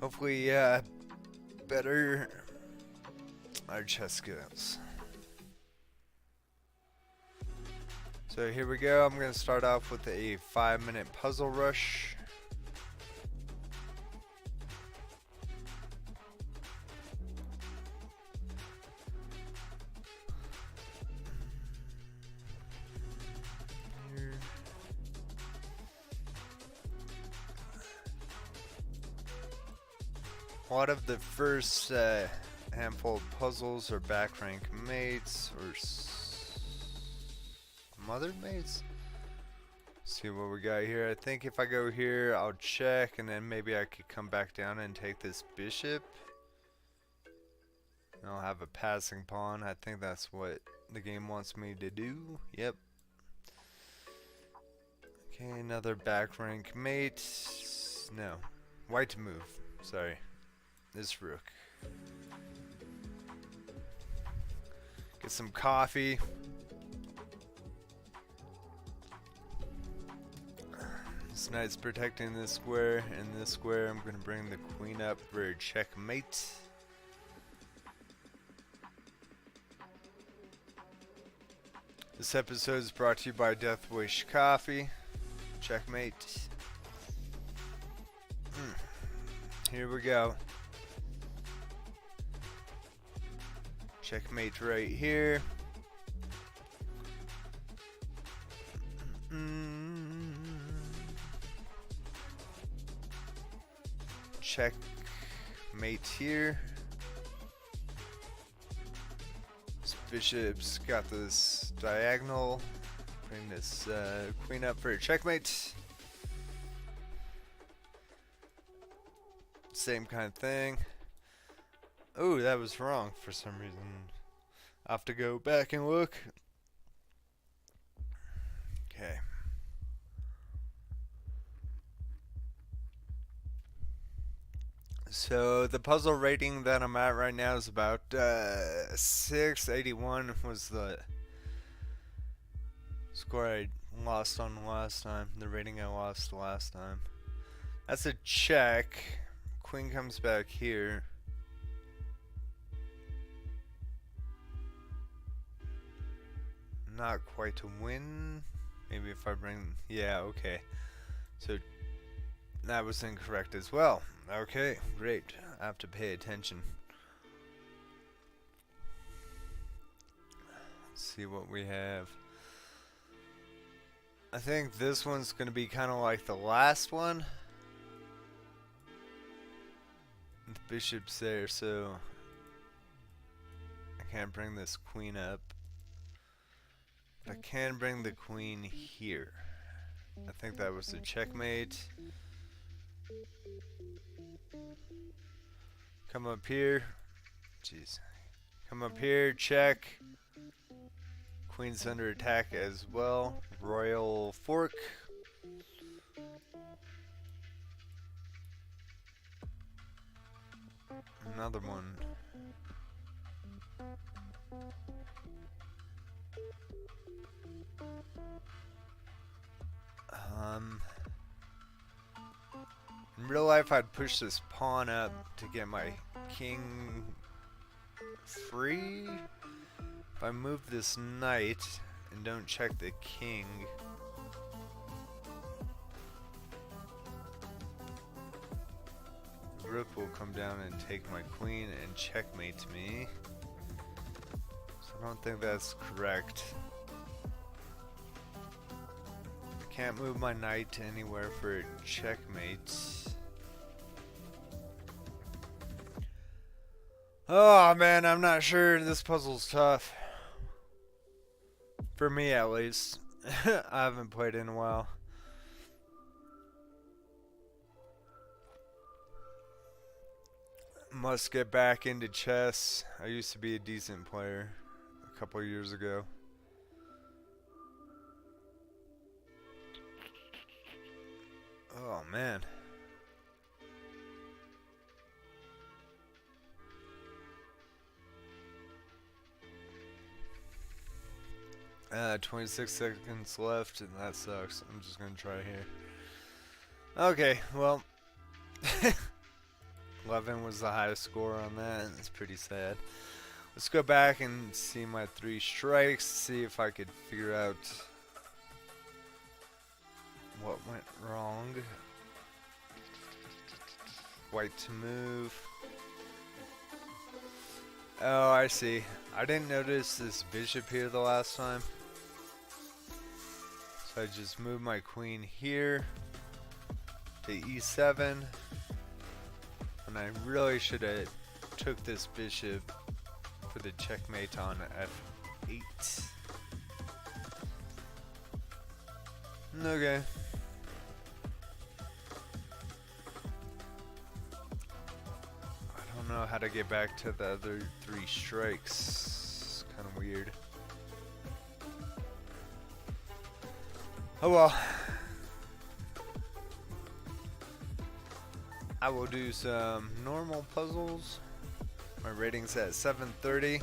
Hopefully, better our chess skills. So here we go. I'm going to start off with a 5-minute puzzle rush. A lot of the first handful of puzzles are back rank mates or smothered mates. See what we got here. I think if I go here, I'll check, and then maybe I could come back down and take this bishop. And I'll have a passing pawn. I think that's what the game wants me to do. Yep. Okay, another back rank mate. No, white to move. Sorry. This rook. Get some coffee. This knight's protecting this square, and this square I'm going to bring the queen up for a checkmate. This episode is brought to you by Death Wish Coffee. Checkmate. Here we go. Checkmate right here. Checkmate here. This bishop's got this diagonal. Bring this queen up for a checkmate. Same kind of thing. Oh, that was wrong for some reason. I have to go back and look. Okay. So the puzzle rating that I'm at right now is about 681 was the score I lost on last time. The rating I lost last time. That's a check. Queen comes back here. Not quite to win. Maybe if I bring... Yeah, okay. So that was incorrect as well. Okay, great. I have to pay attention. Let's see what we have. I think this one's going to be kind of like the last one. The bishop's there, so I can't bring this queen up. I can bring the queen here. I think that was the checkmate. Come up here. Jeez. Come up here, check. Queen's under attack as well. Royal fork. Another one. In real life, I'd push this pawn up to get my king free. If I move this knight and don't check the king, the rook will come down and take my queen and checkmate me. So I don't think that's correct. I can't move my knight anywhere for a checkmate. Oh man, I'm not sure. This puzzle's tough. For me at least. I haven't played in a while. Must get back into chess. I used to be a decent player a couple of years ago. Oh man. 26 seconds left, and that sucks. I'm just gonna try here. Okay, well. 11 was the highest score on that. It's pretty sad. Let's go back and see my 3 strikes, see if I could figure out what went wrong. White to move. Oh, I see. I didn't notice this bishop here the last time. So I just moved my queen here to e7. And I really should have took this bishop for the checkmate on f8. Okay. I don't know how to get back to the other 3 strikes. Kind of weird. Oh well. I will do some normal puzzles. My rating's at 730.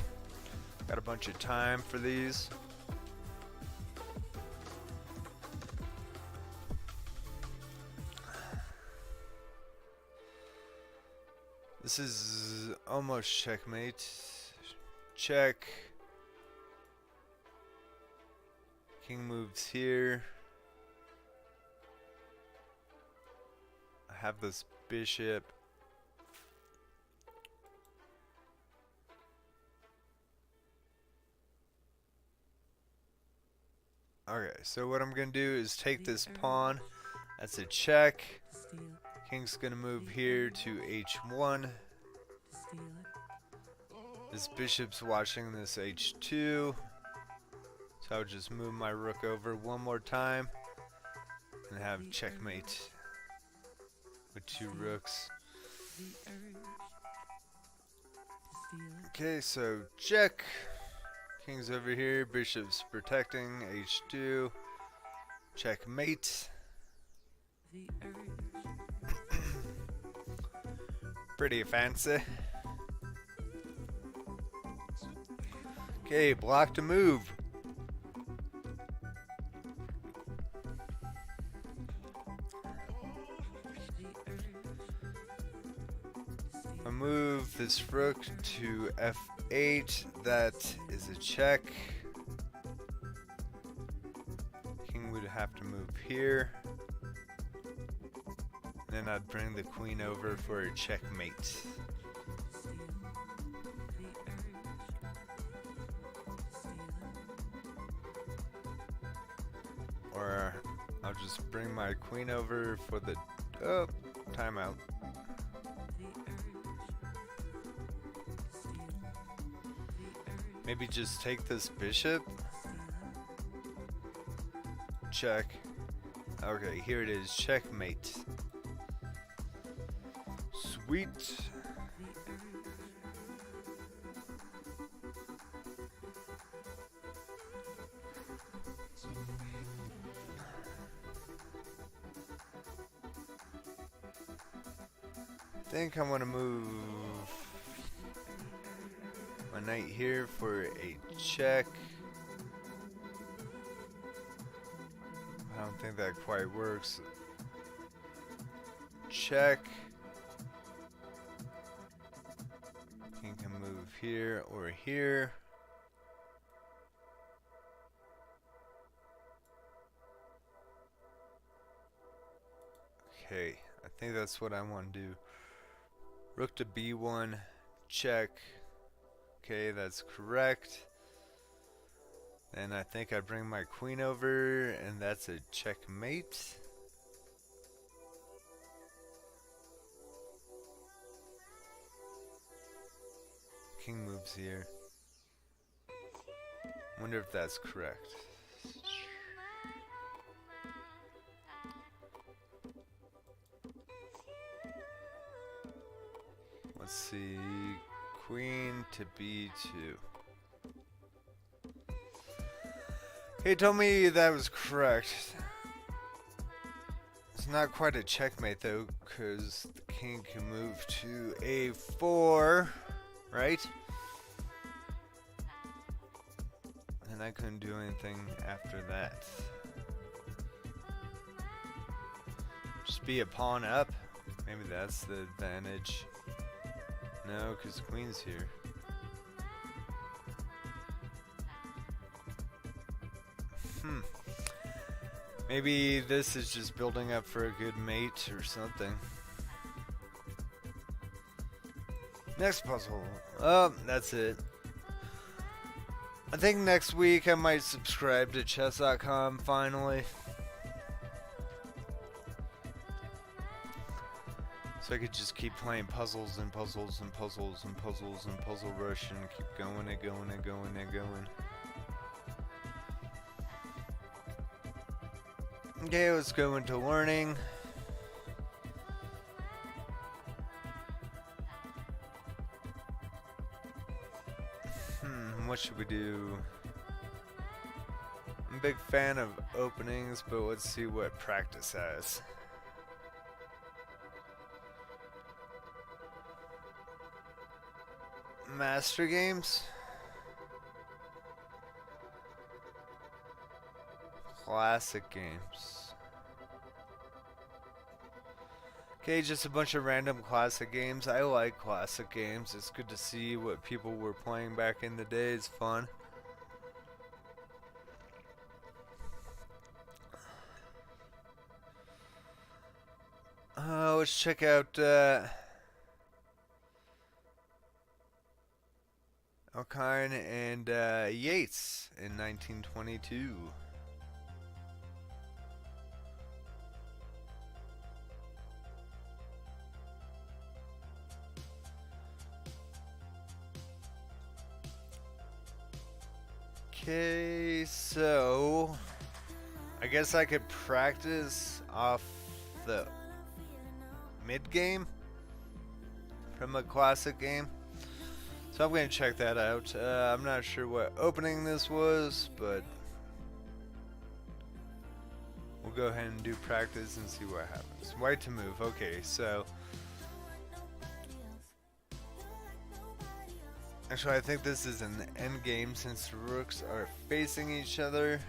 Got a bunch of time for these. This is almost checkmate. Check. King moves here. I have this bishop. Okay, so what I'm gonna do is take this pawn. That's a check. King's gonna move here to h1. This bishop's watching this h2. So I'll just move my rook over one more time and have checkmate with 2 rooks. Okay, so check. King's over here, bishop's protecting, h2. Checkmate. Pretty fancy. Okay, block to move. I move this rook to f8. That is a check. King would have to move here. Then I'd bring the queen over for a checkmate. Or I'll just bring my queen over for the timeout. Maybe just take this bishop. Check. Okay, here it is. Checkmate. Sweet. I think I want to move my knight here for a check. I don't think that quite works. Check. King can move here or here. Okay, I think that's what I want to do. Rook to b1, check. Okay, that's correct. And I think I bring my queen over, and that's a checkmate. King moves here. Wonder if that's correct. Let's see. Queen to b2. He told me that was correct. It's not quite a checkmate though, because the king can move to a4, right? And I couldn't do anything after that. Just be a pawn up. Maybe that's the advantage. No, because queen's here. Maybe this is just building up for a good mate or something. Next puzzle. Oh, that's it. I think next week I might subscribe to chess.com finally. So I could just keep playing puzzles and puzzles and puzzles and puzzles and puzzle rush and keep going and going and going and going. Okay, let's go into learning. What should we do? I'm a big fan of openings, but let's see what practice has. Master games? Classic games. Okay, just a bunch of random classic games. I like classic games. It's good to see what people were playing back in the day. It's fun. Let's check out Alkine and Yates in 1922. Okay, so I guess I could practice off the mid game from a classic game. So I'm going to check that out. I'm not sure what opening this was, but we'll go ahead and do practice and see what happens. White to move. Okay, so actually, I think this is an end game since the rooks are facing each other.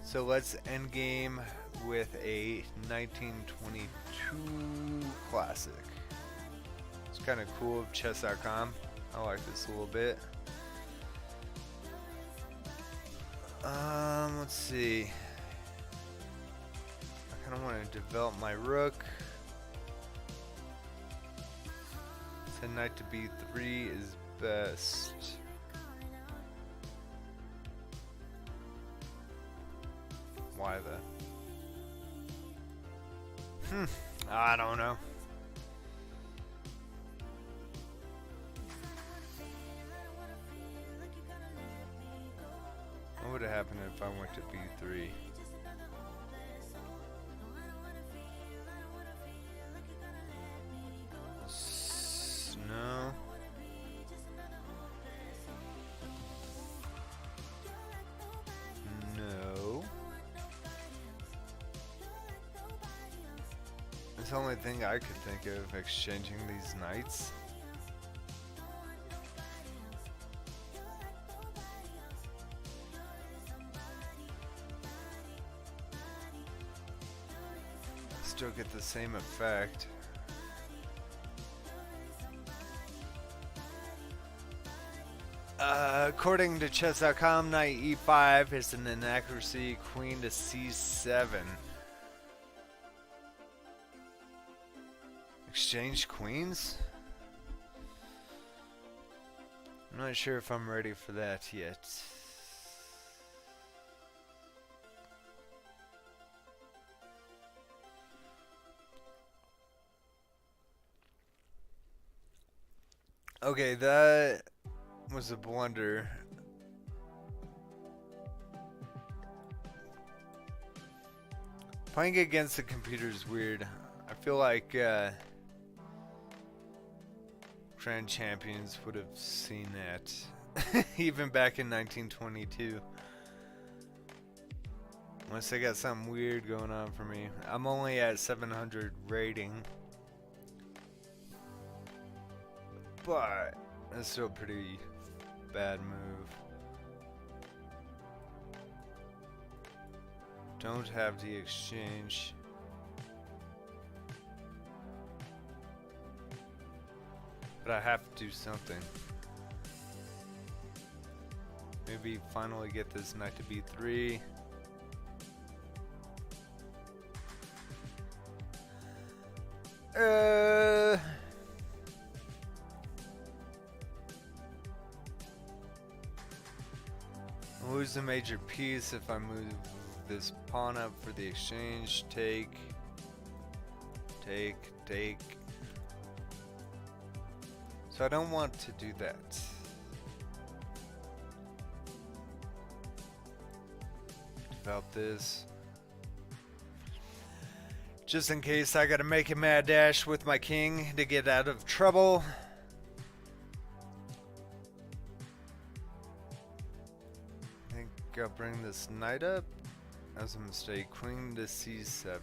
So let's end game with a 1922 classic. It's kind of cool of chess.com. I like this a little bit. Let's see. I kind of want to develop my rook. Send knight to b3 is best. Why the? I don't know. What would have happened if I went to b3? No. No. It's the only thing I could think of, exchanging these knights. Still get the same effect. According to chess.com, knight e5 is an inaccuracy, queen to c7. Exchange queens? I'm not sure if I'm ready for that yet. Okay, that was a blunder. Playing against the computer is weird. I feel like Grand Champions would have seen that even back in 1922. Unless they got something weird going on for me. I'm only at 700 rating. But that's still a pretty bad move. Don't have the exchange. But I have to do something. Maybe finally get this knight to b3. Lose a major piece if I move this pawn up for the exchange. Take. So I don't want to do that. Develop this. Just in case I gotta make a mad dash with my king to get out of trouble. I think I'll bring this knight up. That was a mistake. Queen to c7.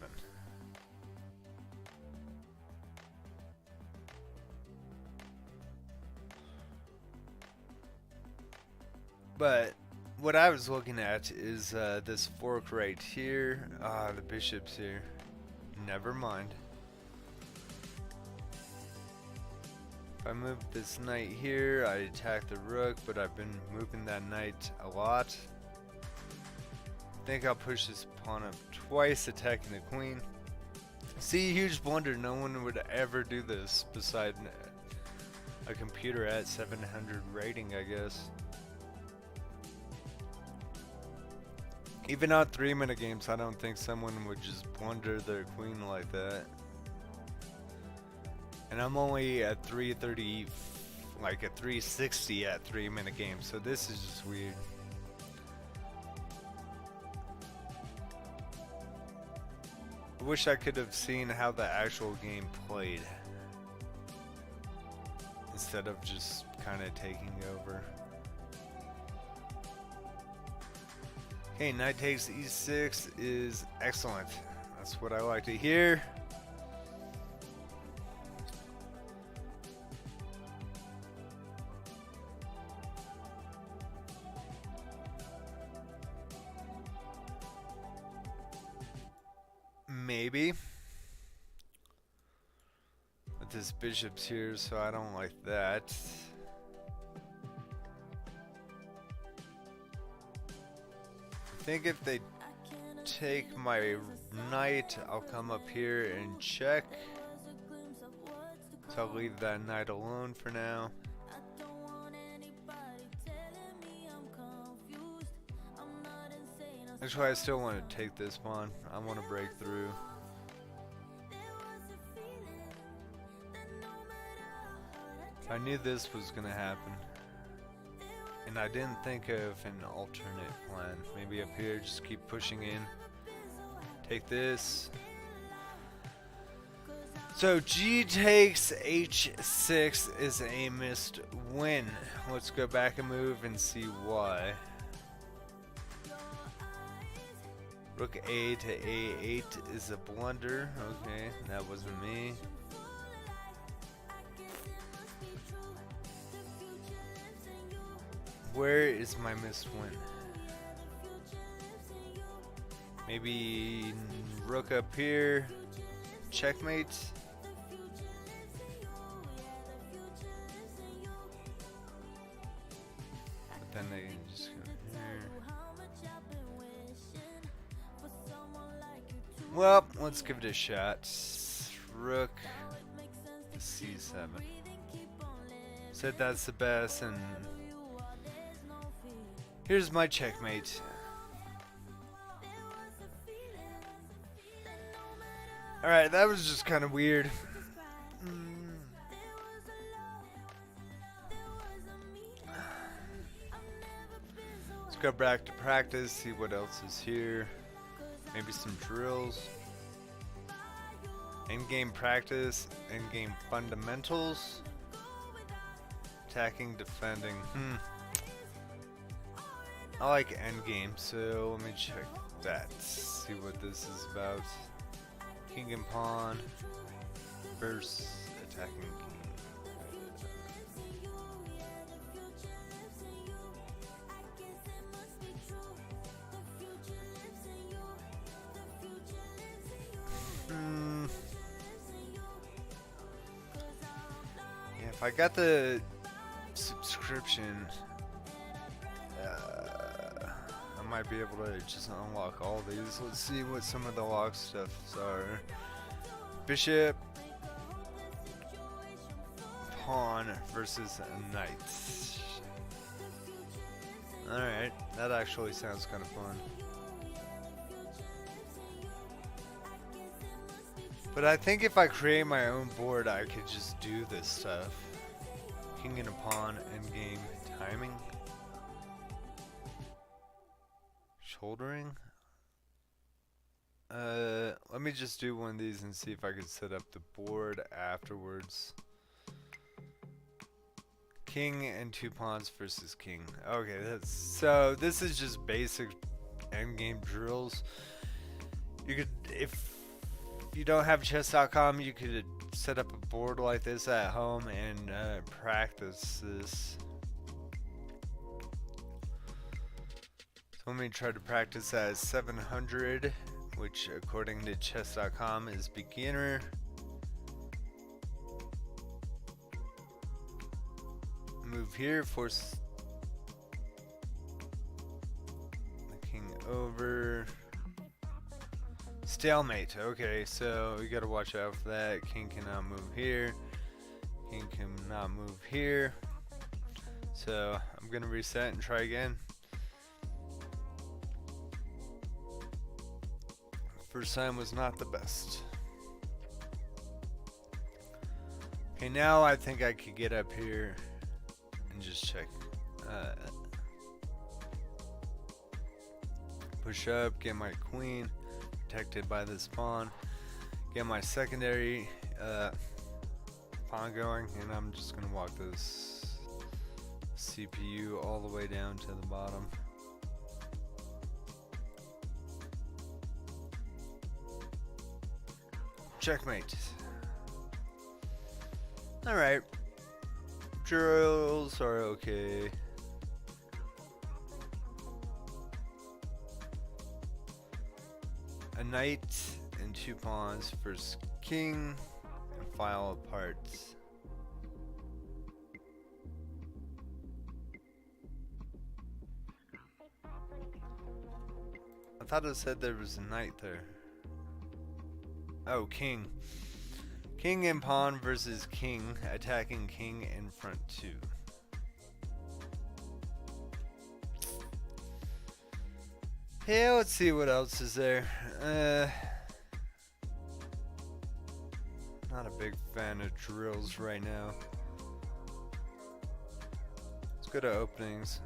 But what I was looking at is this fork right here. The bishop's here. Never mind. If I move this knight here, I attack the rook, but I've been moving that knight a lot. I think I'll push this pawn up twice, attacking the queen. See, huge blunder. No one would ever do this beside a computer at 700 rating, I guess. Even on 3-minute games, I don't think someone would just blunder their queen like that. And I'm only at 330, like at 360 at 3-minute games, so this is just weird. I wish I could have seen how the actual game played, instead of just kind of taking over. Okay, knight takes e6 is excellent. That's what I like to hear. Maybe. But this bishop's here, so I don't like that. I think if they take my knight, I'll come up here and check. So I'll leave that knight alone for now. Actually, I still want to take this pawn. I want to break through. I knew this was going to happen. And I didn't think of an alternate plan. Maybe up here, just keep pushing in. Take this. So G takes H6 is a missed win. Let's go back and move and see why. Rook A to A8 is a blunder. Okay, that wasn't me. Where is my missed win? Maybe rook up here. Checkmate. But then they just go here. Well, let's give it a shot. Rook to c7. Said that's the best, and here's my checkmate. Alright, that was just kind of weird. Let's go back to practice, see what else is here. Maybe some drills. Endgame practice, endgame fundamentals. Attacking, defending. I like endgame, so let me check that. See what this is about. King and pawn versus attacking king. If I got the subscription, I might be able to just unlock all these. Let's see what some of the lock stuffs are. Bishop, pawn versus a knight. Alright, that actually sounds kind of fun. But I think if I create my own board, I could just do this stuff. King and a pawn, endgame timing. Shouldering. Let me just do one of these and see if I can set up the board afterwards. King and 2 pawns versus king. Okay, so this is just basic endgame drills. You could, if you don't have chess.com, you could set up a board like this at home and practice this. So let me try to practice at 700, which according to chess.com is beginner. Move here, force the king over. Stalemate. Okay, so we gotta watch out for that. King cannot move here. King cannot move here. So I'm gonna reset and try again. First time was not the best. Okay, now I think I could get up here and just check. Push up, get my queen. Protected by this pawn, get my secondary pawn going, and I'm just gonna walk this CPU all the way down to the bottom. Checkmate. Alright, drills are okay. A knight and 2 pawns versus king, and file apart. I thought it said there was a knight there. Oh, king. King and pawn versus king, attacking king in front 2. Yeah, let's see what else is there. Not a big fan of drills right now. Let's go to openings.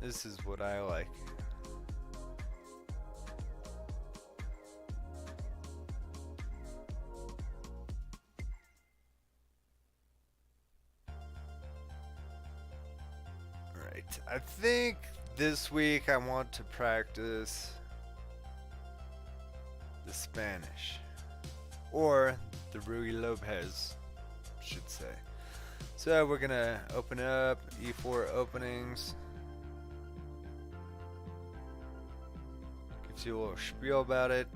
This is what I like. Right, I think this week I want to practice the Spanish, or the Ruy Lopez, should say. So we're gonna open up E4 openings. Gives you a little spiel about it.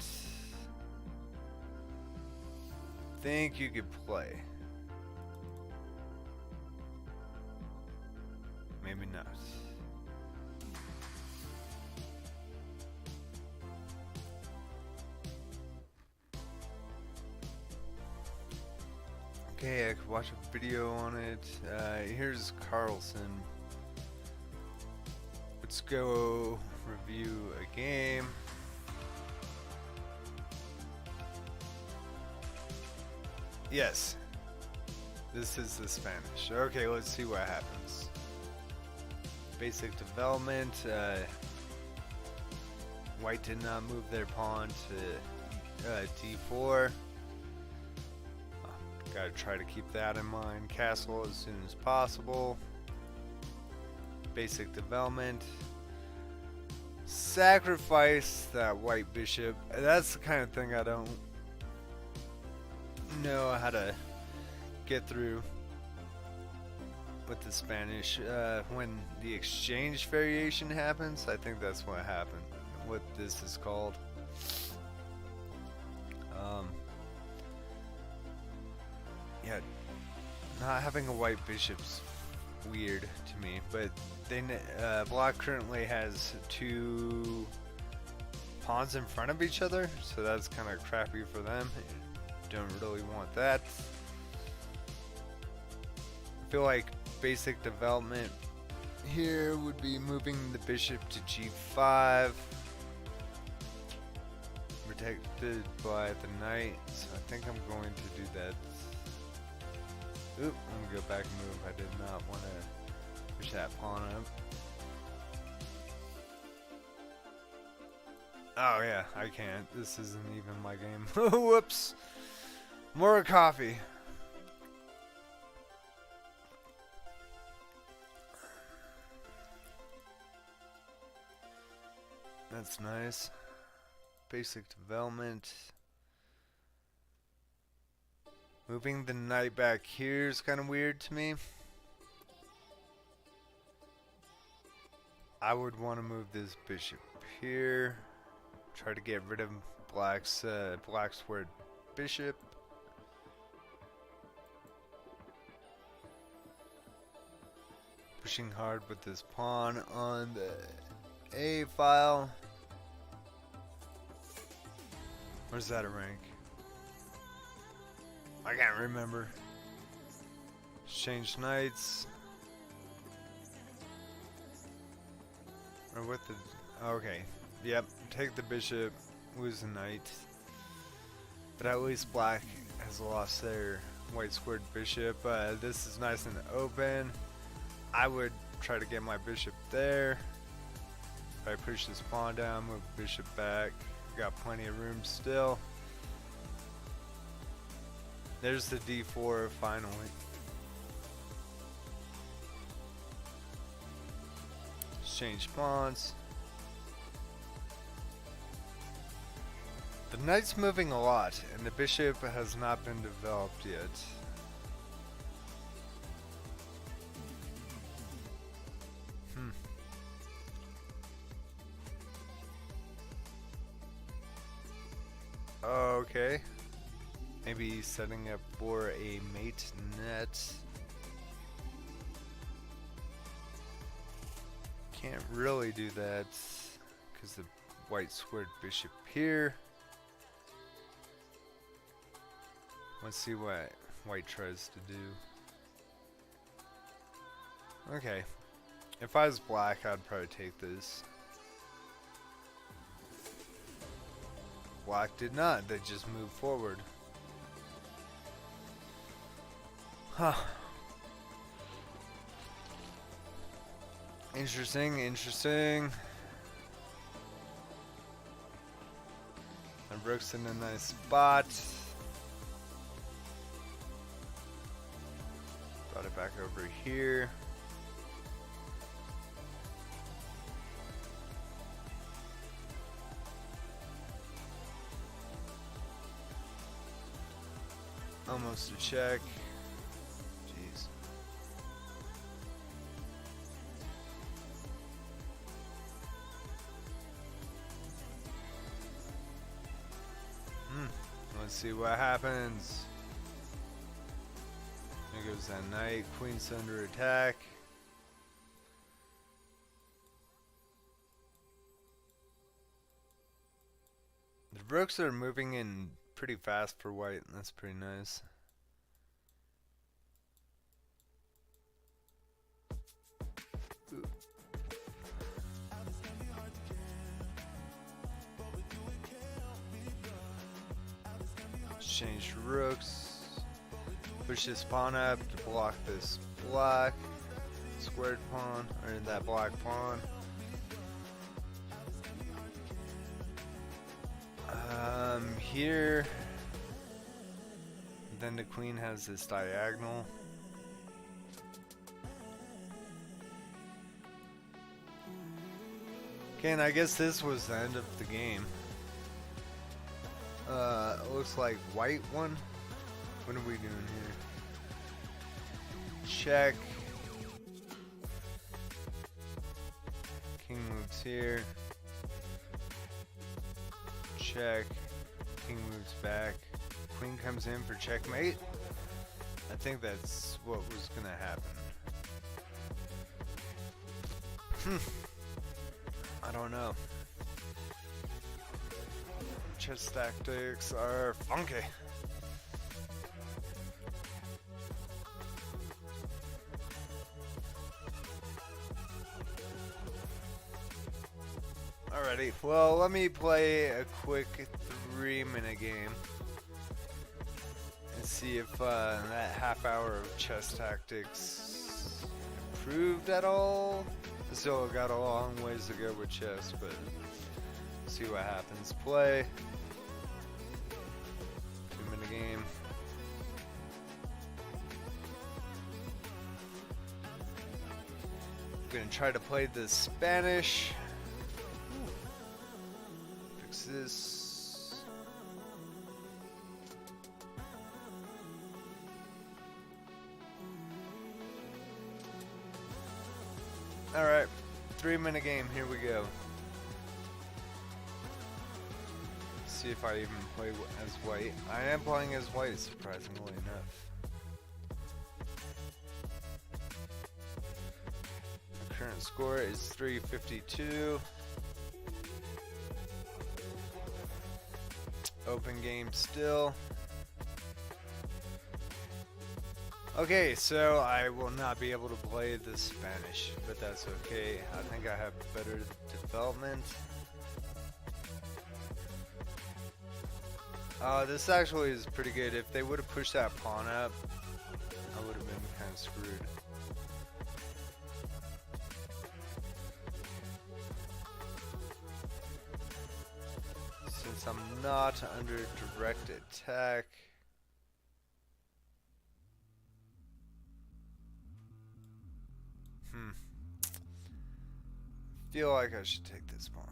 Think you could play. Maybe not. Okay, I could watch a video on it. Here's Carlsen. Let's go review a game. Yes, this is the Spanish. Okay, let's see what happens. Basic development. White did not move their pawn to d4. Gotta try to keep that in mind. Castle as soon as possible. Basic development. Sacrifice that white bishop. That's the kind of thing I don't know how to get through with the Spanish. When the exchange variation happens, I think that's what happened. What this is called. Yeah, not having a white bishop's weird to me, but black currently has 2 pawns in front of each other, so that's kind of crappy for them. Don't really want that. I feel like basic development here would be moving the bishop to g5, protected by the knight, so I think I'm going to do that. Oop, I'm gonna go back and move. I did not want to push that pawn up. Oh yeah, I can't. This isn't even my game. Whoops. More coffee. That's nice. Basic development. Moving the knight back here is kind of weird to me. I would want to move this bishop here. Try to get rid of black's squared bishop. Pushing hard with this pawn on the A file. Where's that a rank? I can't remember. Exchange knights. Or what the... Okay. Yep. Take the bishop. Lose the knight. But at least black has lost their white squared bishop. This is nice and open. I would try to get my bishop there. If I push this pawn down, move bishop back. Got plenty of room still. There's the d4 finally. Exchange pawns. The knight's moving a lot, and the bishop has not been developed yet. Okay. Maybe setting up for a mate net. Can't really do that because the white squared bishop here. Let's see what white tries to do. Okay. If I was black, I'd probably take this. Black did not. They just moved forward. Huh. Interesting, interesting. And Rook's in a nice spot. Brought it back over here. Almost a check. Jeez. Let's see what happens. There goes that knight. Queen's under attack. The rooks are moving in pretty fast for white. That's pretty nice. Ooh. Change rooks. Push this pawn up to block this black squared pawn, or that black pawn. Here, then the queen has this diagonal. Okay, and I guess this was the end of the game. It looks like white won. What are we doing here? Check. King moves here. Check. King moves back. Queen comes in for checkmate. I think that's what was gonna happen. I don't know. Chess tactics are funky. Alrighty, well, let me play a quick 3-minute game and see if that half hour of chess tactics improved at all. Still got a long ways to go with chess, but see what happens. Play 2-minute game. I'm gonna try to play the Spanish. Fix this. Alright, 3-minute game, here we go. See if I even play as white. I am playing as white, surprisingly enough. The current score is 352. Open game still. Okay, so I will not be able to play the Spanish, but that's okay. I think I have better development. This actually is pretty good. If they would have pushed that pawn up, I would have been kind of screwed. Since I'm not under direct attack, feel like I should take this pawn.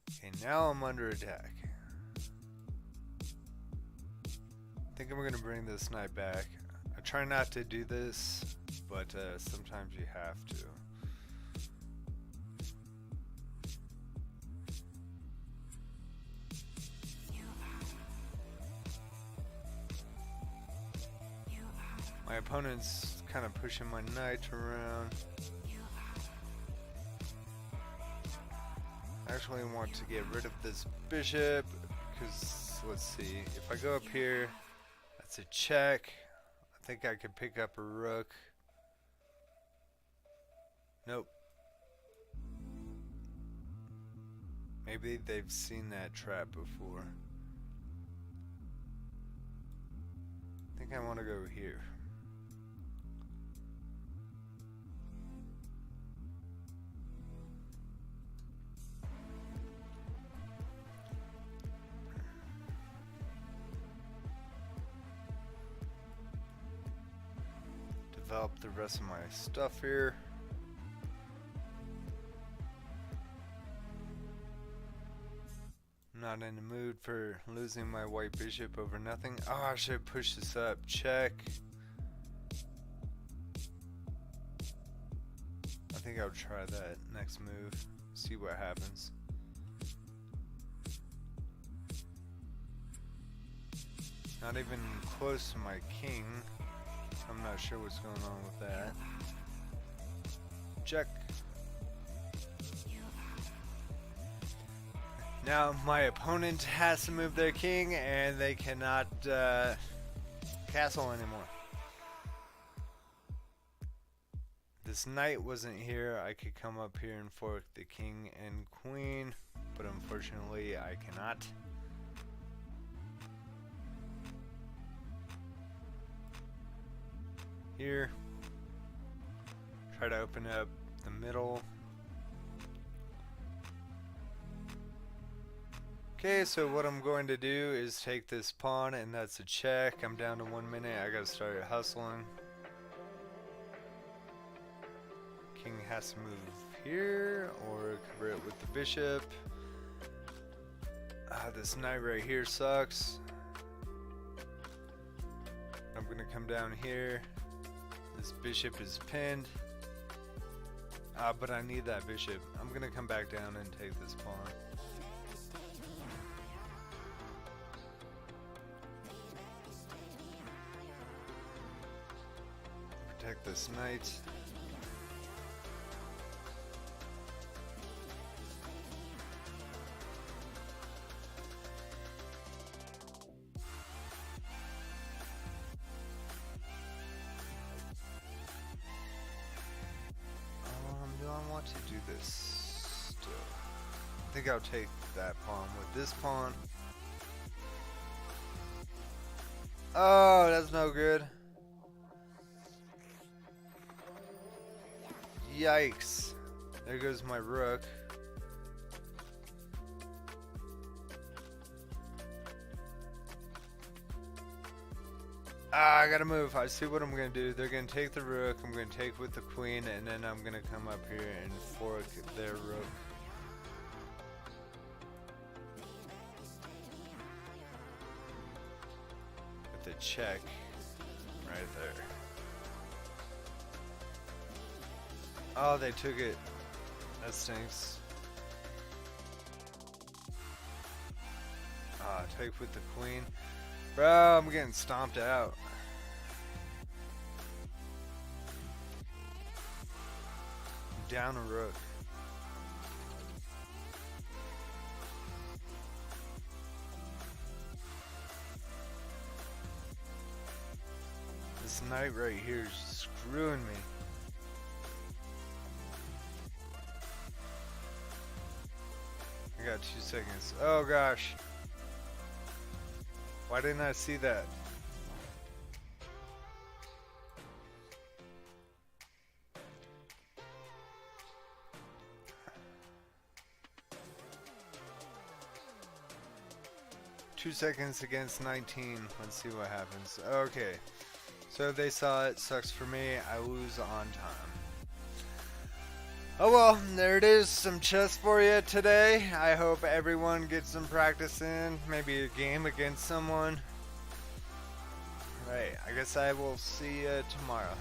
Okay, now I'm under attack. I think I'm gonna bring this knight back. I try not to do this, but sometimes you have to. My opponent's kind of pushing my knight around. I actually want to get rid of this bishop because, let's see, if I go up here, that's a check. I think I could pick up a rook. Nope. Maybe they've seen that trap before. I think I want to go here. Develop the rest of my stuff here. I'm not in the mood for losing my white bishop over nothing. Oh, I should push this up. Check. I think I'll try that next move. See what happens. Not even close to my king. I'm not sure what's going on with that. Check. Now my opponent has to move their king and they cannot castle anymore. This knight wasn't here. I could come up here and fork the king and queen, but unfortunately I cannot. Here, try to open up the middle. Okay, so what I'm going to do is take this pawn, and that's a check. I'm down to 1 minute. I gotta start hustling. King has to move here or cover it with the bishop. This knight right here sucks. I'm gonna come down here. This bishop is pinned. But I need that bishop. I'm gonna come back down and take this pawn. Protect this knight. Do I want to do this still? I think I'll take that pawn with this pawn. Oh, that's no good. Yikes. There goes my rook. I gotta move. I see what I'm gonna do. They're gonna take the rook. I'm gonna take with the queen, and then I'm gonna come up here and fork their rook. With the check right there. Oh, they took it. That stinks. Take with the queen. Bro, I'm getting stomped out. Down a rook. This knight right here is screwing me. I got 2 seconds. Oh gosh. Why didn't I see that? Two seconds against 19. Let's see what happens. Okay. So they saw it. Sucks for me. I lose on time. Oh well, there it is. Some chess for you today. I hope everyone gets some practice in. Maybe a game against someone. Right. I guess I will see you tomorrow.